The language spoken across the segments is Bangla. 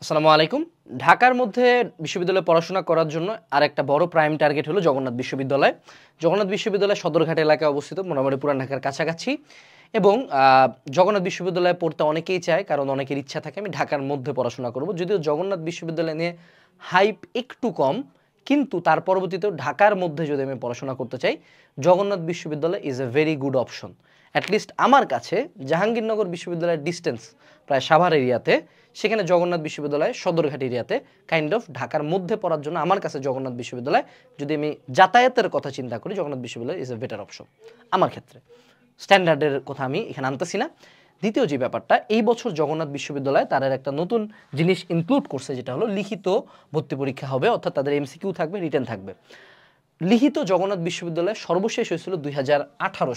আসসালামু আলাইকুম। ঢাকার মধ্যে বিশ্ববিদ্যালয়ে পড়াশোনা করার জন্য আরেকটা বড় প্রাইম টার্গেট হলো জগন্নাথ বিশ্ববিদ্যালয়। জগন্নাথ বিশ্ববিদ্যালয় সদরঘাট এলাকায় অবস্থিত, মোটামুটি পুরান ঢাকার কাছাকাছি। এবং জগন্নাথ বিশ্ববিদ্যালয়ে পড়তে অনেকেই চায়, কারণ অনেকের ইচ্ছা থাকে আমি ঢাকার মধ্যে পড়াশোনা করব। যদিও জগন্নাথ বিশ্ববিদ্যালয় নিয়ে হাইপ একটু কম, কিন্তু তার পরবর্তীতেও ঢাকার মধ্যে যদি আমি পড়াশোনা করতে চাই, জগন্নাথ বিশ্ববিদ্যালয় is a very good option. At least আমার কাছে জাহাঙ্গীরনগর বিশ্ববিদ্যালয়ের ডিস্টেন্স প্রায় সাভার এরিয়াতে, সেখানে জগন্নাথ বিশ্ববিদ্যালয় সদরঘাট এরিয়াতে কাইন্ড অফ ঢাকার মধ্যে পড়ার জন্য আমার কাছে জগন্নাথ বিশ্ববিদ্যালয়, যদি আমি যাতায়াতের কথা চিন্তা করি, জগন্নাথ বিশ্ববিদ্যালয় ইজ এ বেটার অপশন আমার ক্ষেত্রে। স্ট্যান্ডার্ডের কথা আমি এখানে আনতেছি না। দ্বিতীয় যে ব্যাপারটা, এই বছর জগন্নাথ বিশ্ববিদ্যালয় তাদের একটা নতুন জিনিস ইনক্লুড করছে, যেটা হলো লিখিত ভর্তি পরীক্ষা হবে, অর্থাৎ তাদের এমসিকিউ থাকবে, রিটেন থাকবে। লিখিত জগন্নাথ বিশ্ববিদ্যালয় সর্বশেষ হয়েছিল 2018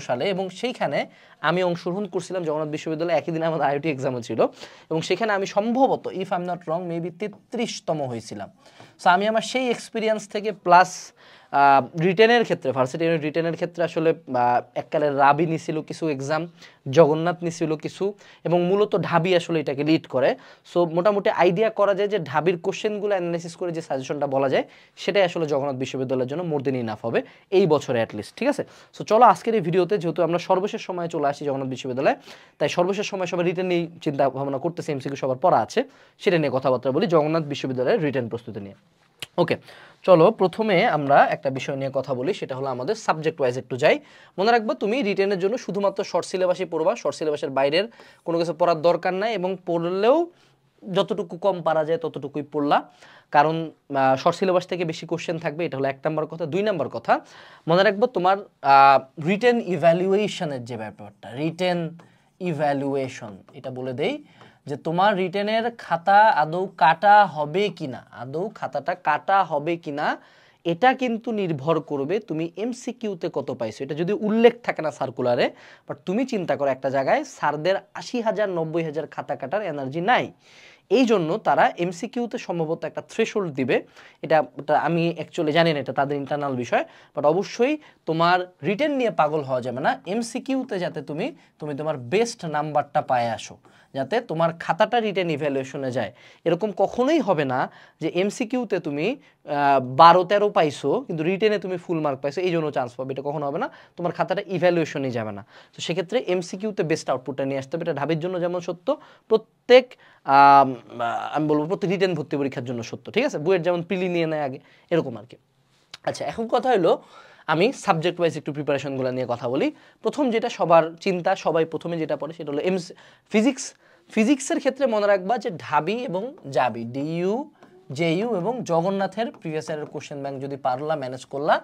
সালে এবং সেইখানে আমি অংশগ্রহণ করছিলাম। জগন্নাথ বিশ্ববিদ্যালয়ে একই দিনে আমাদের আইওটি এক্সামও ছিল এবং সেখানে আমি সম্ভবত, if I am not wrong, maybe 33তম হয়েছিলাম। সো আমি আমার সেই এক্সপিরিয়েন্স থেকে প্লাস রিটেনের ক্ষেত্রে, ভার্সিটি রিটেনের ক্ষেত্রে আসলে এককালে রাবি নিছিল কিছু এক্সাম, জগন্নাথ নিছিল কিছু, এবং মূলত ঢাবি আসলে এটাকে লিড করে। সো মোটামুটি আইডিয়া করা যায় যে ঢাবির কোশ্চেনগুলো অ্যানালাইসিস করে যে সাজেশনটা বলা যায়, সেটাই আসলে জগন্নাথ বিশ্ববিদ্যালয়ের জন্য মোর দেন ইনাফ হবে এই বছরে অ্যাটলিস্ট। ঠিক আছে? সো চলো আজকের এই ভিডিওতে, যেহেতু আমরা সর্বশেষ সময়ে চলে আসি জগন্নাথ বিশ্ববিদ্যালয়ে, তাই সর্বশেষ সময় সবাই রিটেন নিয়ে চিন্তা ভাবনা করতেছে, এমসিকিউ সবার পড়া আছে, সেটা নিয়ে কথাবার্তা বলি জগন্নাথ বিশ্ববিদ্যালয়ের রিটেন প্রস্তুতি নিয়ে। ওকে, চলো প্রথমে আমরা একটা বিষয় নিয়ে কথা বলি, সেটা হলো আমাদের সাবজেক্ট ওয়াইজ একটু যাই। মনে রাখবো, তুমি রিটেনের জন্য শুধুমাত্র শর্ট সিলেবাসই পড়বা, শর্ট সিলেবাসের বাইরের কোনো কিছু পড়ার দরকার নাই, এবং পড়লেও যতটুকু কম পারা যায় ততটুকুই পড়লা, কারণ শর্ট সিলেবাস থেকে বেশি কোশ্চেন থাকবে। এটা হলো এক নম্বর কথা। দুই নম্বর কথা, মনে রাখবো তোমার রিটেন ইভ্যালুয়েশনের যে ব্যাপারটা, রিটেন ইভ্যালুয়েশন, এটা বলে দেই যে তোমার রিটেনের খাতা আদৌ কাটা হবে কিনা, আদৌ খাতাটা কাটা হবে কিনা, এটা কিন্তু নির্ভর করবে তুমি এমসিকিউতে কত পাইছো। এটা যদি উল্লেখ থাকে না সার্কুলারে, বাট তুমি চিন্তা করো একটা জায়গায় স্যারদের 80,000 90,000 খাতা কাটার এনার্জি নাই, এই জন্য তারা এমসিকিউতে সম্ভবত একটা থ্রেশহোল্ড দিবে। এটা আমি অ্যাকচুয়ালি জানি না, এটা তাদের ইন্টারনাল বিষয়, বাট অবশ্যই তোমার রিটেন নিয়ে পাগল হওয়া যাবে না। এমসিকিউতে যাতে তুমি তোমার বেস্ট নাম্বারটা পায়ে আসো, যাতে তোমার খাতাটা রিটেন ইভ্যালুয়েশনে যায়। এরকম কখনোই হবে না যে এমসিকিউতে তুমি 12-13 পাইছো কিন্তু রিটেনে তুমি ফুল মার্ক পাইছো, এই জন্য চান্স পাবে, এটা কখনো হবে না। তোমার খাতাটা ইভ্যালুয়েশনই যাবে না। তো সেক্ষেত্রে এমসিকিউতে বেস্ট আউটপুটটা নিয়ে আসতে হবে। এটা ঢাবির জন্য যেমন সত্য, প্রত্যেক আমি বলবো প্রত্যেক রিটেন ভর্তি পরীক্ষার জন্য সত্য। ঠিক আছে? বুয়েট যেমন প্রিলি নিয়ে নেয় আগে, এরকম আর কি। আচ্ছা, এখন কথা হলো আমি সাবজেক্ট ওয়াইজ একটু প্রিপারেশনগুলো নিয়ে কথা বলি। প্রথম যেটা সবার চিন্তা, সবাই প্রথমে যেটা পড়ে সেটা হলো ফিজিক্স। ফিজিক্সের ক্ষেত্রে মনে রাখবা যে ঢাবি এবং জাবি, ডিইউ, জেইউ এবং জগন্নাথের প্রিভিয়াস ইয়ারের কোশ্চেন ব্যাংক যদি পারলা, ম্যানেজ করলা,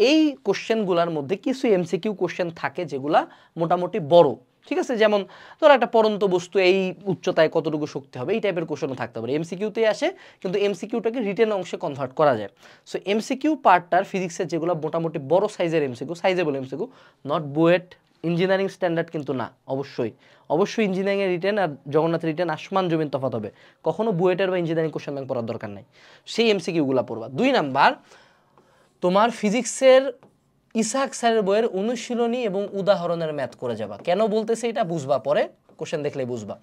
এই কোশ্চেনগুলোর মধ্যে কিছু এমসিকিউ কোশ্চেন থাকে যেগুলা মোটামুটি বড়। ঠিক আছে? যেমন ধরো একটা পরন্ত বস্তু এই উচ্চতায় কতটুকু শক্তি হবে, এই টাইপের কোশ্চেনও থাকতে পারে। এমসিকিউতেই আসে, কিন্তু এমসিকিউটাকে রিটেন অংশে কনভার্ট করা যায়। সো এমসিকিউ পার্টটার ফিজিক্সের যেগুলো মোটামুটি বড় সাইজের MCQ, sizeable MCQ, not BUET engineering standard কিন্তু না, অবশ্যই ইঞ্জিনিয়ারিংয়ের রিটেন আর জগন্নাথের রিটেন আসমান জমিন তফাৎ হবে। কখনো বুয়েটের বা ইঞ্জিনিয়ারিং কোশ্চেন ব্যাংক পড়ার দরকার নাই, সেই এমসিকিউগুলো পড়বা। 2 নাম্বার, তোমার ফিজিক্সের ইসাহাক স্যারের বইয়ের অনুশীলনী এবং উদাহরণের ম্যাথ করে যাবা। কেন বলতেছে এটা বুঝবা পরে, কোশ্চেন দেখলেই বুঝবা।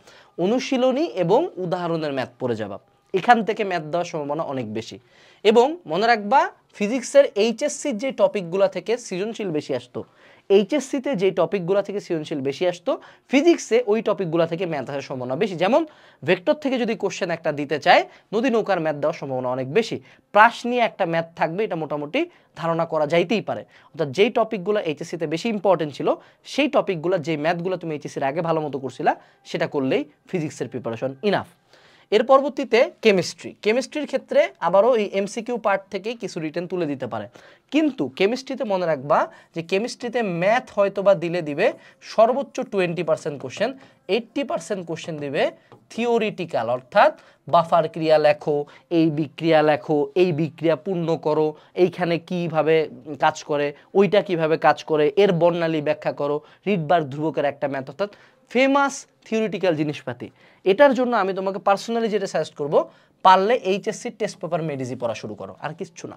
অনুশীলনী এবং উদাহরণের ম্যাথ পড়ে যাবা, এখান থেকে ম্যাথ দেওয়ার সম্ভাবনা অনেক বেশি। এবং মনে রাখবা, ফিজিক্সের এইচএসসির যে টপিকগুলো থেকে সৃজনশীল বেশি আসতো, এইচএসসিতে যে টপিকগুলো থেকে সৃজনশীল বেশি আসতো, ফিজিক্সে ওই টপিকগুলো থেকে ম্যাথ আসার সম্ভাবনা বেশি। যেমন ভেক্টর থেকে যদি কোশ্চেন একটা দিতে চায়, নদী নৌকার ম্যাথ দেওয়ার সম্ভাবনা অনেক বেশি। প্রাস নিয়ে একটা ম্যাথ থাকবে, এটা মোটামুটি ধারণা করা যাইতেই পারে। অর্থাৎ যেই টপিকগুলো এইচএসসিতে বেশি ইম্পর্টেন্ট ছিল, সেই টপিকগুলো, যে ম্যাথগুলো তুমি এইচএসসির আগে ভালো মতো করছিলা, সেটা করলেই ফিজিক্সের প্রিপারেশন ইনাফ। এর পরবর্তীতে কেমিস্ট্রির ক্ষেত্রে আবারও এই এমসিকিউ পার্ট থেকেই কিছু রিটেন তুলে দিতে পারে, কিন্তু কেমিস্ট্রিতে মনে রাখবা যে কেমিস্ট্রিতে ম্যাথ হয়তো বা দিবে সর্বোচ্চ 20% কোশ্চেন, 80% কোশ্চেন দিবে থিওরিটিক্যাল, অর্থাৎ বাফার ক্রিয়া লেখো, এই বিক্রিয়া লেখো, এই বিক্রিয়া পূর্ণ করো, এইখানে কিভাবে কাজ করে, ওইটা কিভাবে কাজ করে, এর বর্ণালী ব্যাখ্যা করো, রিডবার্গ ধ্রুবকের একটা ম্যাথ, অর্থাৎ ফেমাস থিওরিটিক্যাল জিনিসপাতি। এটার জন্য আমি তোমাকে পার্সোনালি যেটা সাজেস্ট করব, পারলে এইচএসসি টেস্ট পেপার মেডিজি পড়া শুরু করো, আর কিচ্ছু না।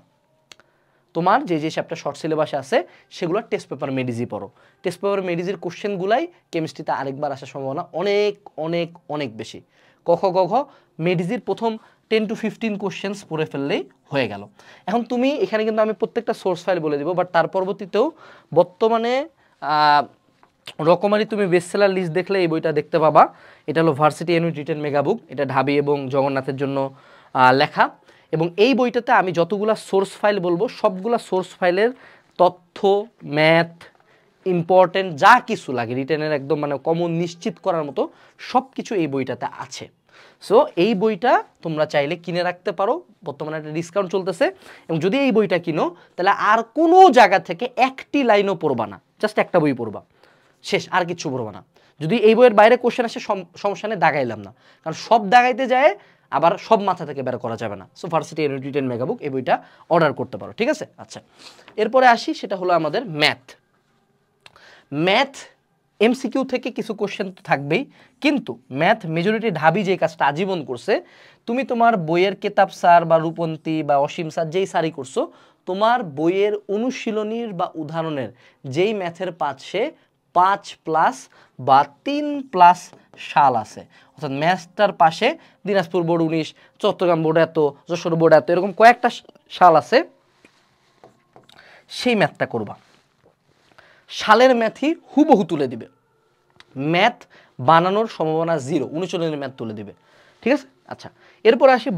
তোমার যে যে চ্যাপ্টার শর্ট সিলেবাসে আছে সেগুলো টেস্ট পেপার মেডিজি পড়ো। টেস্ট পেপার মেডিজির কোশ্চেনগুলাই কেমিস্ট্রিতে আরেকবার আসার সম্ভাবনা অনেক অনেক অনেক বেশি। ক খ গ ঘ মেডিজির প্রথম 10 to 15 কোশ্চেন্স পড়ে ফেললেই হয়ে গেল। এখন তুমি এখানে কিন্তু আমি প্রত্যেকটা সোর্স ফাইল বলে দিব, বাট তার পরবর্তীতেও বর্তমানে রকমারি তুমি বেস্টসেলার লিস্ট দেখলে এই বইটা দেখতে পাবা। এটা হলো ভার্সিটি ইউনিট রিটেন মেগা বুক, এটা ঢাবি এবং জগন্নাথের জন্য লেখা। এবং এই বইটাতে আমি যতগুলা সোর্স ফাইল বলবো সবগুলা সোর্স ফাইলের তথ্য, ম্যাথ, ইম্পর্টেন্ট যা কিছু লাগে রিটেনের একদম মানে কমন নিশ্চিত করার মতো সব কিছু এই বইটাতে আছে। সো এই বইটা তোমরা চাইলে কিনে রাখতে পারো, বর্তমানে একটা ডিসকাউন্ট চলতেছে। এবং যদি এই বইটা কিনো তাহলে আর কোনো জায়গা থেকে একটি লাইনও পড়বা না, জাস্ট একটা বই পড়বা, শেষ, আর কিছু পড়বা না। যদি এই বইয়ের বাইরে কোশ্চেন আসে সমস্যা নেই, দাগাইলাম না, কারণ সব দাগাইতে যায় আবার সব মাথা থেকে বের করা যাবে না। So varsity unit written mega বুক এই বইটা অর্ডার করতে পারো, ঠিক আছে। আচ্ছা, এরপরে আসি, সেটা হলো আমাদের ম্যাথ। এমসিকিউ থেকে কিছু কোশ্চেন তো থাকবেই, কিন্তু ম্যাথ মেজরিটি ঢাবি যে কাজটা আজীবন করছে, তুমি তোমার বইয়ের কেতাব স্যার বা রূপন্তী বা অসীম স্যার যেই স্যারই করছো, তোমার বইয়ের অনুশীলনীর বা উদাহরণের যেই ম্যাথের পাশে 5+ বা 3+ সাল আছে, অর্থাৎ ম্যাথটার পাশে দিনাজপুর বোর্ড 19, চট্টগ্রাম বোর্ড এত, যশোর বোর্ড এত, এরকম কয়েকটা সাল আছে, সেই ম্যাথটা করবা। সালের ম্যাথই হুবহু তুলে দিবে, ম্যাথ বানানোর সম্ভাবনা 0, অনুশীলনের ম্যাথ তুলে দিবে, ঠিক আছে। আচ্ছা, এরপরে আসি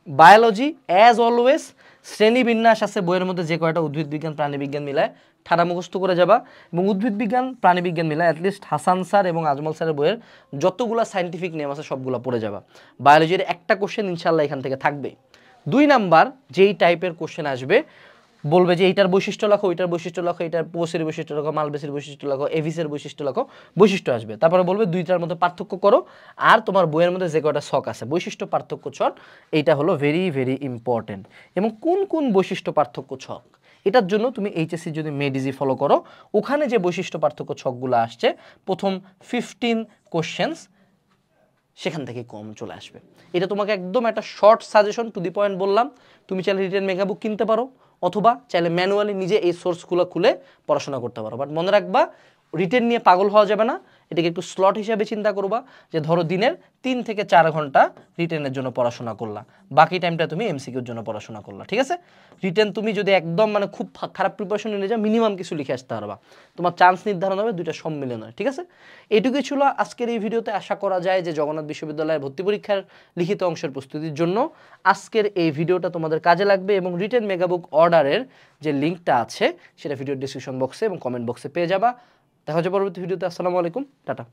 বায়োলজি অ্যাজ অলওয়েজ শ্রেণীবিন্যাস আছে বইয়ের মধ্যে, যে কয়টা উদ্ভিদ বিজ্ঞান প্রাণী বিজ্ঞান মিলায় ঠাড়া মুখস্থ করে যাবা। এবং উদ্ভিদ বিজ্ঞান প্রাণী বিজ্ঞান মিলায় অ্যাটলিস্ট হাসান স্যার এবং আজমল স্যারের বইয়ের যতগুলো সাইন্টিফিক নেম আছে সবগুলো পড়ে যাবা। বায়োলজির একটা কোশ্চেন ইনশাল্লাহ এখান থেকে থাকবে। 2 নাম্বার যেই টাইপের কোশ্চেন আসবে, বলবে যে এইটার বৈশিষ্ট্য লেখো, ওইটার বৈশিষ্ট্য লেখো, এটার পোসের বৈশিষ্ট্য লেখো, মালবেসের বৈশিষ্ট্য লেখো, এভিসের বৈশিষ্ট্য লেখো, বৈশিষ্ট্য আসবে। তারপরে বলবে দুইটার মধ্যে পার্থক্য করো, আর তোমার বইয়ের মধ্যে যে কয়টা ছক আছে বৈশিষ্ট্য পার্থক্য ছক, এইটা হলো ভেরি ভেরি ইম্পর্টেন্ট। এবং কোন কোন বৈশিষ্ট্য পার্থক্য ছক, এটার জন্য তুমি এইচএসসি যদি মেডিজি ফলো করো, ওখানে যে বৈশিষ্ট্য পার্থক্য ছকগুলো আসছে প্রথম 15 কোশ্চেন্স সেখান থেকে কম চলে আসবে। এটা তোমাকে একদম একটা short suggestion, to the point বললাম। তুমি চাইলে রিটেন মেগা বুক কিনতে পারো, অথবা চাইলে ম্যানুয়ালি নিজে এই সোর্সগুলো খুলে পড়াশোনা করতে পারো। বাট মনে রাখবা, রিটেন নিয়ে পাগল হওয়া যাবে না, এটাকে একটু স্লট হিসাবে চিন্তা করবা, যে ধরো দিনের 3 থেকে 4 ঘন্টা রিটেনের জন্য পড়াশোনা করলা, বাকি টাইমটা তুমি এমসিকিউর জন্য পড়াশোনা করলা, ঠিক আছে। রিটেন তুমি যদি একদম মানে খুব খারাপ প্রিপারেশন নিয়ে যাও, মিনিমাম কিছু লিখে আসতে পারবা, তোমার চান্স নির্ধারণ হবে, দুইটা সম্মিলন হয়, ঠিক আছে। এইটুকুই ছিল আজকের এই ভিডিওতে। আশা করা যায় যে জগন্নাথ বিশ্ববিদ্যালয়ের ভর্তি পরীক্ষার লিখিত অংশের প্রস্তুতির জন্য আজকের এই ভিডিওটা তোমাদের কাজে লাগবে। এবং রিটেন মেগাবুক অর্ডারের যে লিঙ্কটা আছে সেটা ভিডিও ডিসক্রিপশন বক্সে এবং কমেন্ট বক্সে পেয়ে যাবা। দেখা হচ্ছে পরবর্তী ভিডিওতে। আসসালামু আলাইকুম, টাটা।